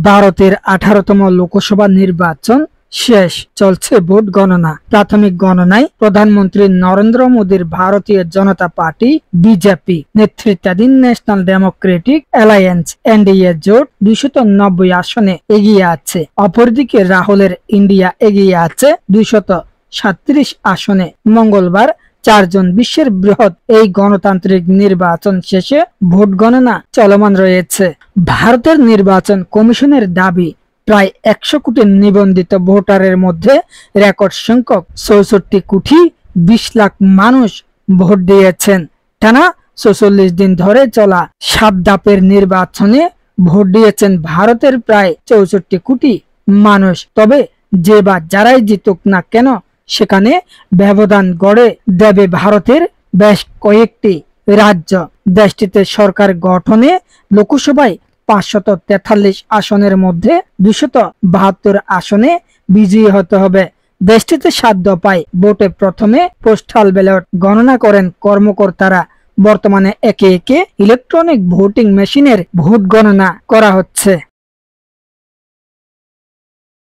ভারতের 18তম লোকসভা নির্বাচন শেষ, চলছে ভোট গণনা। প্রাথমিক গণনায় প্রধানমন্ত্রী নরেন্দ্র মোদীর ভারতীয় জনতা পার্টি বিজেপি নেতৃত্বাধীন ন্যাশনাল ডেমোক্রেটিক অ্যালায়েন্স এনডিএ জোট 290 আসনে এগিয়ে আছে। অপরদিকে রাহুলের ইন্ডিয়া এগিয়ে আছে 237 আসনে। মঙ্গলবার 4 জন বিশ্বের বৃহৎ এই গণতান্ত্রিক নির্বাচন শেষে ভোট গণনা চলমান রয়েছে। ভারতের নির্বাচন কমিশনের দাবি, প্রায় 100 কোটি নিবন্ধিত ভোটারের মধ্যে রেকর্ড সংখ্যক 64 কোটি 20 লাখ মানুষ ভোট দিয়েছেন। টানা 46 দিন ধরে চলা 7 ধাপের নির্বাচনে ভোট দিয়েছেন ভারতের প্রায় 64 কোটি মানুষ। তবে যে বা যারাই জিতুক না কেন, সেখানে ব্যবধান গড়ে দেবে ভারতের বেশ কয়েকটি রাজ্য। দেশটিতে সরকার গঠনে লোকসভায় 543 আসনের মধ্যে 272 আসনে বিজয়ী হতে হবে। দেশটিতে 7 দফায় ভোটে প্রথমে পোস্টাল ব্যালট গণনা করেন কর্মকর্তারা। বর্তমানে একে একে ইলেকট্রনিক ভোটিং মেশিনের ভোট গণনা করা হচ্ছে।